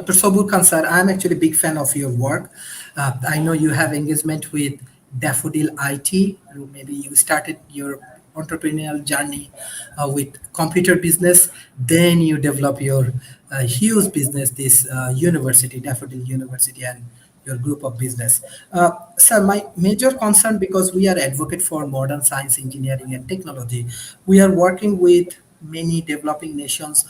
Dr. Sobur Khan, sir, I'm actually a big fan of your work. I know you have engagement with Daffodil IT. Maybe you started your entrepreneurial journey with computer business. Then you develop your huge business, this university, Daffodil University, and your group of business. Sir, my major concern, because we are advocate for modern science, engineering, and technology, we are working with many developing nations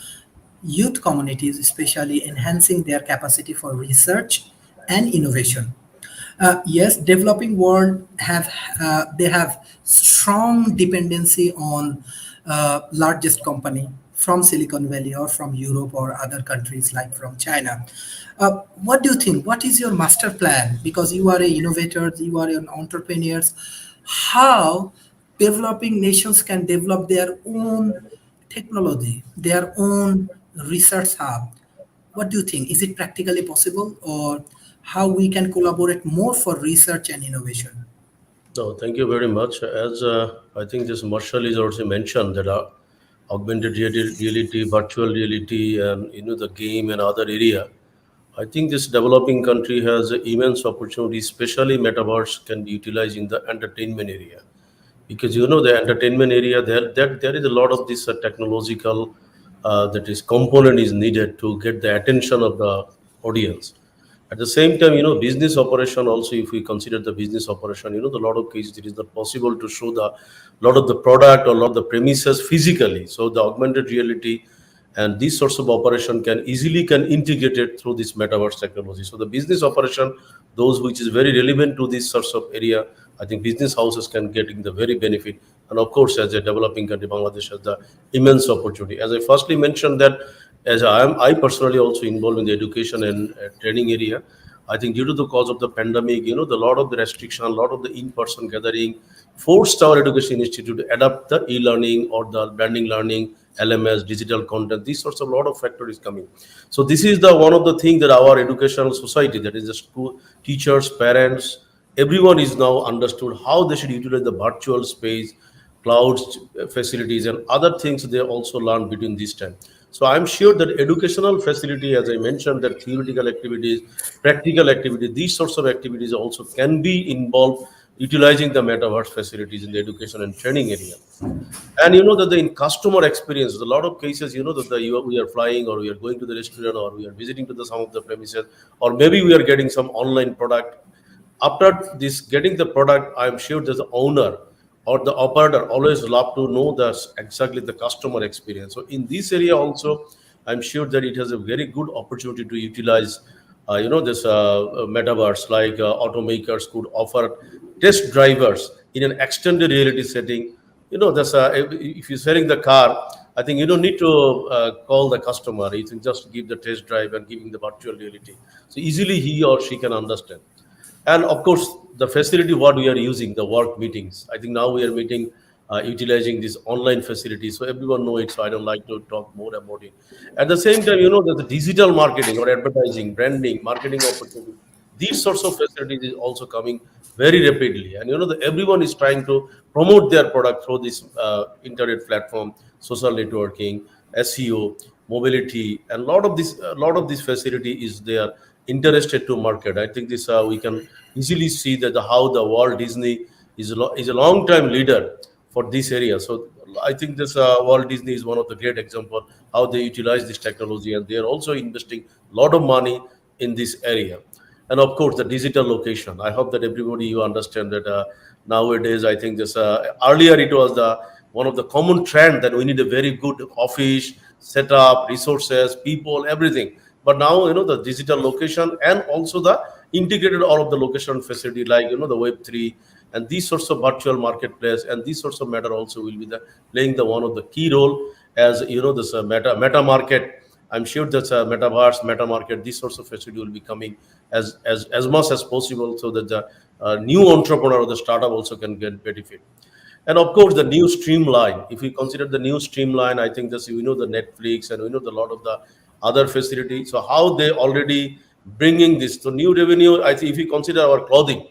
youth communities, especially enhancing their capacity for research and innovation. Yes, developing world have they have strong dependency on largest company from Silicon Valley or from Europe or other countries like from China. What do you think? What is your master plan? Because you are a innovator, you are an entrepreneur. How developing nations can develop their own technology, their own research hub? What do you think? Is it practically possible, or how we can collaborate more for research and innovation? No, thank you very much. As I think this Marshall is also mentioned that augmented reality, virtual reality, and the game and other area. I think this developing country has immense opportunity, especially metaverse can be utilized in the entertainment area, because the entertainment area there is a lot of this technological that is component is needed to get the attention of the audience. At the same time, business operation also, if we consider the business operation, the lot of cases it is not possible to show the lot of the product or lot of the premises physically. So the augmented reality and these sorts of operation can easily can integrate it through this metaverse technology. So the business operation, those which is very relevant to this sorts of area, I think business houses can get in the very benefit. And of course, as a developing country, Bangladesh has the immense opportunity. As I firstly mentioned that, as I personally also involved in the education and training area. I think due to the cause of the pandemic, the lot of the restriction, a lot of the in-person gathering, forced our education institute to adapt the e-learning or the blending learning, LMS, digital content. These sorts of lot of factors coming. So this is the one of the things that our educational society, that is the school teachers, parents, everyone is now understood how they should utilize the virtual space, clouds facilities, and other things they also learn between this time. So I'm sure that educational facility, as I mentioned, that theoretical activities, practical activities, these sorts of activities also can be involved utilizing the metaverse facilities in the education and training area. And that in customer experience, a lot of cases, that we are flying or we are going to the restaurant or we are visiting to the some of the premises, or maybe we are getting some online product. After this getting the product, I'm sure there's the owner or the operator always love to know the exactly the customer experience. So in this area also, I'm sure that it has a very good opportunity to utilize this metaverse, like automakers could offer test drivers in an extended reality setting. That's if you're selling the car, I think you don't need to call the customer. You can just give the test drive and giving the virtual reality, so easily he or she can understand. And of course, the facility what we are using, the work meetings. I think now we are meeting, utilizing this online facility. So everyone know it. So I don't like to talk more about it. At the same time, that the digital marketing or advertising, branding, marketing opportunity, these sorts of facilities is also coming very rapidly. And everyone is trying to promote their product through this internet platform, social networking, SEO, mobility, and lot of this facility is there interested to market. I think this we can easily see that how the Walt Disney is a long time leader for this area. So I think this Walt Disney is one of the great example how they utilize this technology, and they are also investing a lot of money in this area. And of course, the digital location. I hope that everybody you understand that nowadays I think this earlier it was the one of the common trend that we need a very good office setup, resources, people, everything. But now the digital location and also the integrated all of the location facility like the Web3 and these sorts of virtual marketplace and these sorts of matter also will be the playing the one of the key role as this meta market. I'm sure that metaverse, meta market, these sorts of facility will be coming as much as possible, so that the new entrepreneur or the startup also can get benefit. And of course, the new streamline. If we consider the new streamline, I think this the Netflix and the lot of the other facilities. So how they already bringing this to new revenue. I think if you consider our clothing,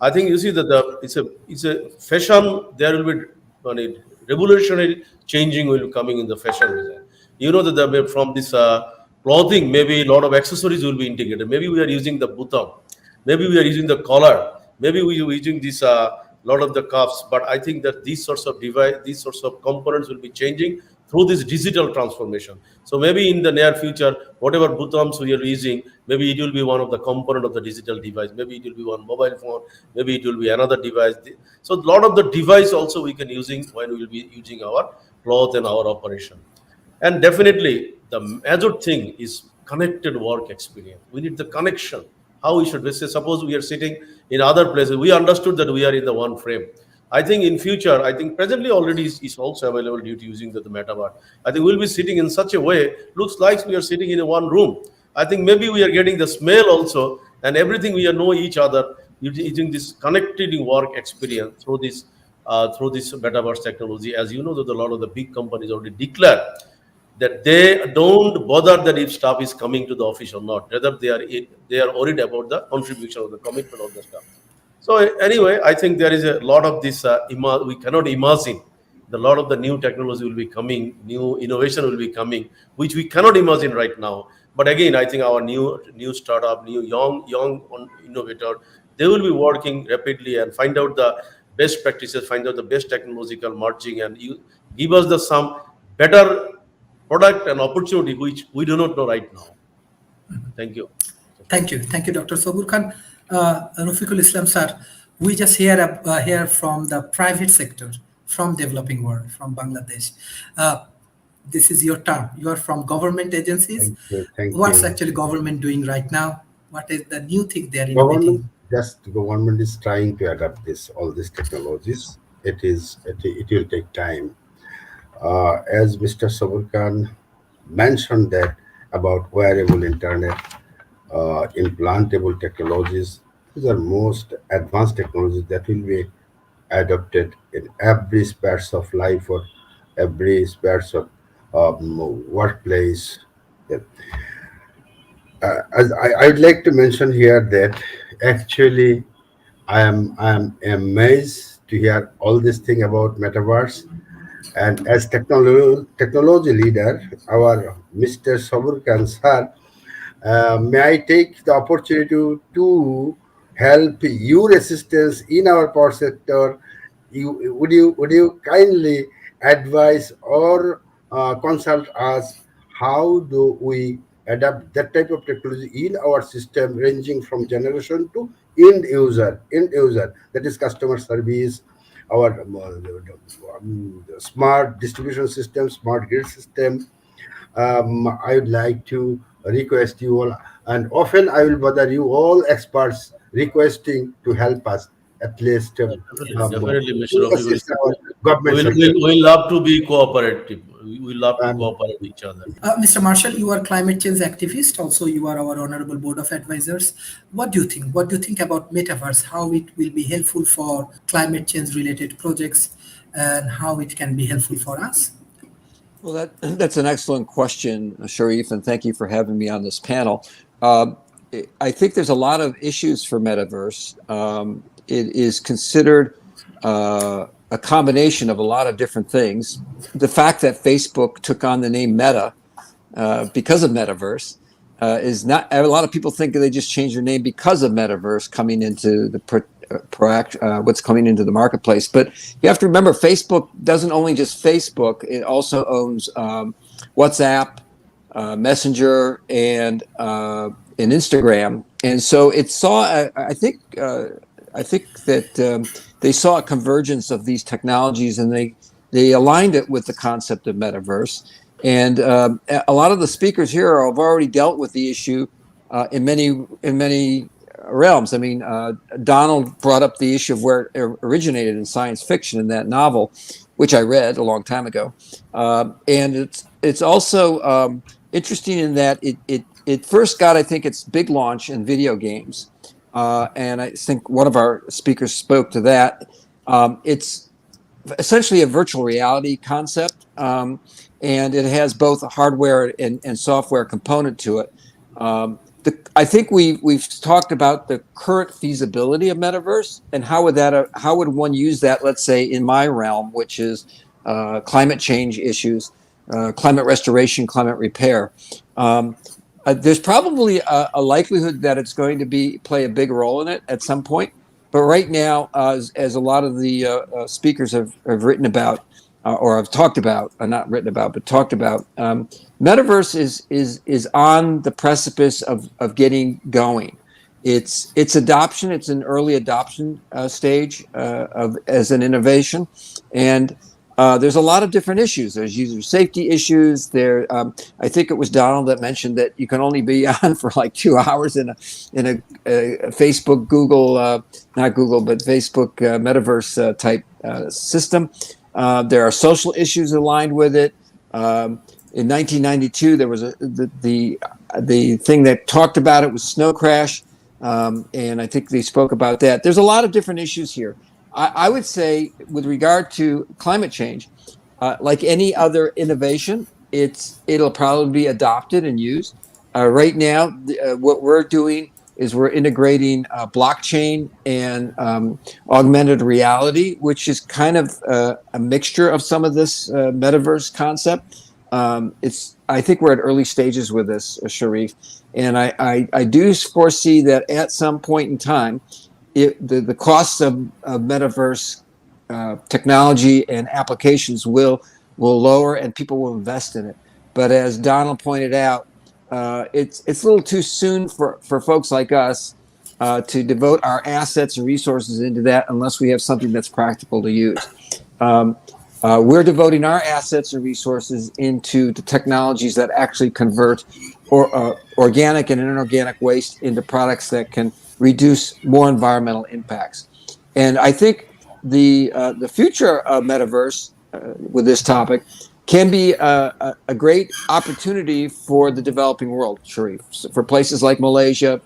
I think you see that it's a fashion. There will be revolutionary changing will be coming in the fashion design. That from this clothing, maybe a lot of accessories will be integrated. Maybe we are using the button, maybe we are using the collar, maybe we are using this lot of the cuffs. But I think that these sorts of device, these sorts of components will be changing through this digital transformation. So maybe in the near future, whatever buttons we are using, maybe it will be one of the component of the digital device. Maybe it will be one mobile phone. Maybe it will be another device. So a lot of the device also we can using when we will be using our cloth and our operation. And definitely, the major thing is connected work experience. We need the connection. How we should say, suppose we are sitting in other places, we understood that we are in the one frame. I think in future, I think presently already is also available due to using the metaverse. I think we'll be sitting in such a way, looks like we are sitting in a one room. I think maybe we are getting the smell also, and everything we are know each other using this connected work experience through this metaverse technology. As you know, that a lot of the big companies already declare that they don't bother that if staff is coming to the office or not. Rather, they are worried about the contribution or the commitment of the staff. So anyway, I think there is a lot of this. We cannot imagine. The lot of the new technology will be coming, new innovation will be coming, which we cannot imagine right now. But again, I think our new startup, new young innovator, they will be working rapidly and find out the best practices, find out the best technological merging, and you give us the some better product and opportunity which we do not know right now. Thank you. Thank you, Dr. Sabur Khan. Rafiqul Islam sir, we just hear from the private sector, from developing world, from Bangladesh. Uh, this is your term. You are from government agencies. Thank you. Thank What's you. actually government doing right now? What is the new thing they are Government, innovating? just government is trying to adapt all these technologies. It will take time. As Mr. Saburkan mentioned that about wearable internet, implantable technologies, these are most advanced technologies that will be adopted in every aspects of life or every aspects of workplace. Yeah. I'd like to mention here that actually I am amazed to hear all this thing about metaverse. And as technology leader, our Mr. Sabur Khan sir, may I take the opportunity to help your assistance in our power sector? Would you kindly advise or consult us how do we adapt that type of technology in our system, ranging from generation to end user, that is customer service, our smart distribution system, smart grid system. I would like to request you all, and often I will bother you all experts requesting to help us at least Definitely, Mr. to Rafiqul assist Islam. our government sector. We'll love to be cooperative. We love to Um, cooperate with each other. Mr. Marshall, you are climate change activist. Also, you are our honorable board of advisors. What do you think? What do you think about metaverse? How it will be helpful for climate change related projects, and how it can be helpful for us? Well, that's an excellent question, Sharif, and thank you for having me on this panel. Um, I think there's a lot of issues for metaverse. It is considered a combination of a lot of different things. The fact that Facebook took on the name Meta because of metaverse is not. A lot of people think they just changed their name because of metaverse coming into the what's coming into the marketplace. But you have to remember, Facebook doesn't only just Facebook; it also owns WhatsApp, Messenger, and Instagram. And so it saw. I think that they saw a convergence of these technologies, and they aligned it with the concept of metaverse. And a lot of the speakers here have already dealt with the issue in many realms. I mean, Donald brought up the issue of where it originated in science fiction in that novel, which I read a long time ago. And it's also interesting in that it first got, I think, its big launch in video games. And I think one of our speakers spoke to that. It's essentially a virtual reality concept, and it has both a hardware and software component to it. I think we've talked about the current feasibility of metaverse and how would one use that? Let's say in my realm, which is climate change issues. climate restoration, climate repair. There's probably a likelihood that it's going to play a big role in it at some point. But right now, as a lot of the speakers have written about or have talked about, not written about, but talked about, Metaverse is on the precipice of getting going. It's adoption. It's an early adoption stage as an innovation, and there's a lot of different issues. There's user safety issues. I think it was Donald that mentioned that you can only be on for like 2 hours in a Facebook, Google, not Google, but Facebook Metaverse type system. There are social issues aligned with it. In 1992, there was the thing that talked about it was snow crash, and I think they spoke about that. There's a lot of different issues here. I would say, with regard to climate change, like any other innovation, it'll probably be adopted and used. Right now, what we're doing is we're integrating blockchain and augmented reality, which is kind of a mixture of some of this metaverse concept. I think we're at early stages with this, Sharif, and I do foresee that at some point in time, the costs of metaverse technology and applications will lower, and people will invest in it. But as Donald pointed out, it's a little too soon for folks like us to devote our assets and resources into that unless we have something that's practical to use. We're devoting our assets and resources into the technologies that actually convert organic and inorganic waste into products that can reduce more environmental impacts. And I think the future of metaverse with this topic can be a great opportunity for the developing world, Sharif, for places like Malaysia,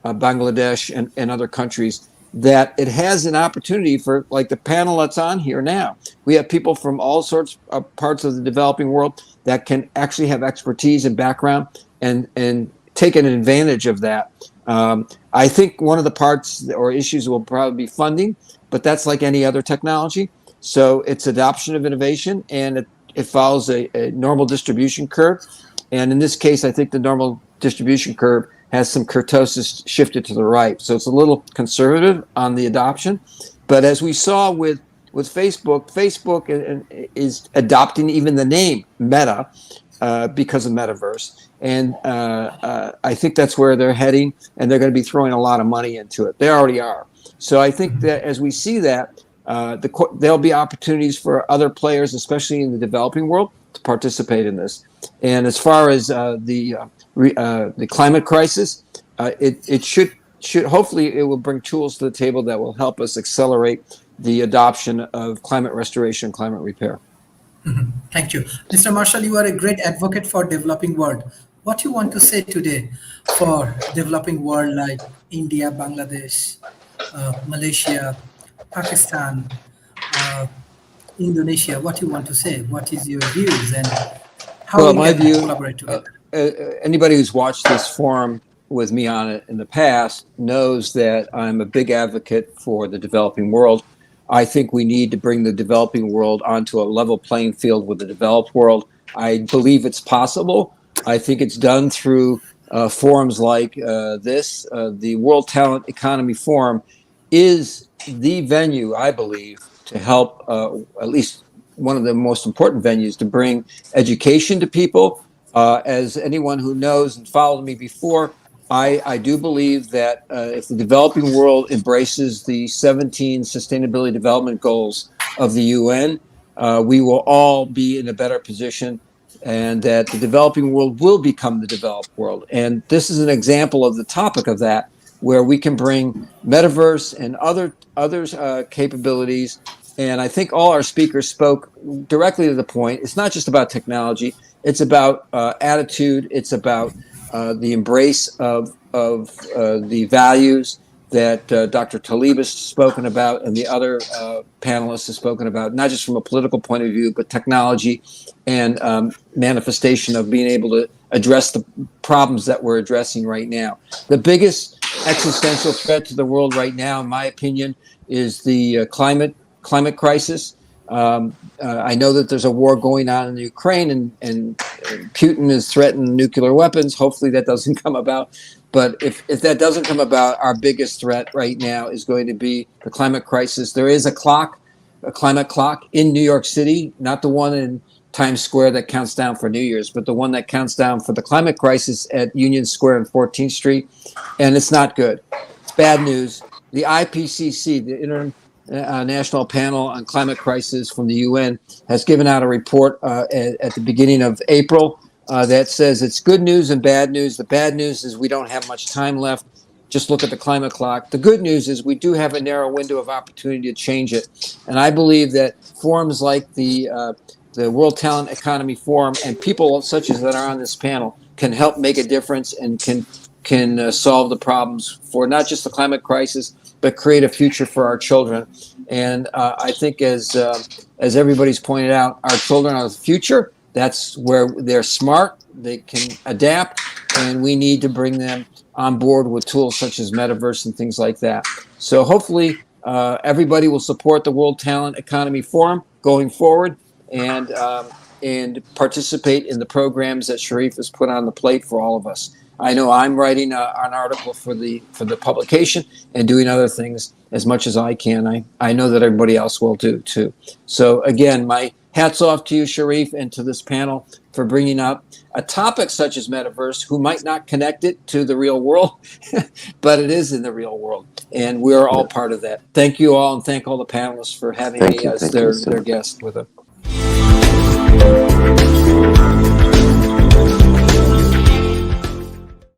Bangladesh, and other countries, that it has an opportunity for, like the panel that's on here now. We have people from all sorts of parts of the developing world that can actually have expertise and background and take an advantage of that. I think one of the parts or issues will probably be funding, but that's like any other technology. So it's adoption of innovation, and it follows a normal distribution curve. And in this case, I think the normal distribution curve has some kurtosis shifted to the right. So it's a little conservative on the adoption. But as we saw with Facebook, is adopting even the name Meta because of Metaverse. And I think that's where they're heading, and they're going to be throwing a lot of money into it. They already are. So I think that as we see that, there'll be opportunities for other players, especially in the developing world, to participate in this. And as far as the climate crisis, it should hopefully it will bring tools to the table that will help us accelerate the adoption of climate restoration, climate repair. Thank you. Mr. Marshall, you are a great advocate for developing world. What you want to say today for developing world like India, Bangladesh, Malaysia, Pakistan, Indonesia? What you want to say? What is your views, and how we can collaborate together? Anybody who's watched this forum with me on it in the past knows that I'm a big advocate for the developing world. I think we need to bring the developing world onto a level playing field with the developed world. I believe it's possible. I think it's done through forums like this. The World Talent Economy Forum is the venue, I believe, to help, at least one of the most important venues, to bring education to people. As anyone who knows and followed me before, I do believe that if the developing world embraces the 17 Sustainability Development Goals of the UN, we will all be in a better position, and that the developing world will become the developed world. And this is an example of the topic of that, where we can bring metaverse and others capabilities. And I think all our speakers spoke directly to the point. It's not just about technology. It's about attitude. It's about the embrace of the values that Dr. Talib has spoken about and the other panelists have spoken about, not just from a political point of view, but technology and manifestation of being able to address the problems that we're addressing right now. The biggest existential threat to the world right now, in my opinion, is the climate crisis. I know that there's a war going on in Ukraine, and Putin has threatened nuclear weapons. Hopefully that doesn't come about. But if that doesn't come about, our biggest threat right now is going to be the climate crisis. There is a climate clock in New York City, not the one in Times Square that counts down for New Year's, but the one that counts down for the climate crisis at Union Square and 14th Street. And it's not good. It's bad news. The IPCC, the International Panel on Climate Crisis from the UN, has given out a report at the beginning of April that says it's good news and bad news. The bad news is we don't have much time left. Just look at the climate clock. The good news is we do have a narrow window of opportunity to change it. And I believe that forums like the World Talent Economy Forum and people such as that are on this panel can help make a difference and can solve the problems for not just the climate crisis, but create a future for our children. And I think, as everybody's pointed out, our children are the future. That's where they're smart, they can adapt, and we need to bring them on board with tools such as Metaverse and things like that. So hopefully everybody will support the World Talent Economy Forum going forward, and participate in the programs that Sharif has put on the plate for all of us. I know I'm writing an article for the publication and doing other things as much as I can. I know that everybody else will do too. So again, my hats off to you, Sharif, and to this panel for bringing up a topic such as Metaverse, who might not connect it to the real world, but it is in the real world, and we're all part of that. Thank you all, and thank all the panelists for having me as their guest with them.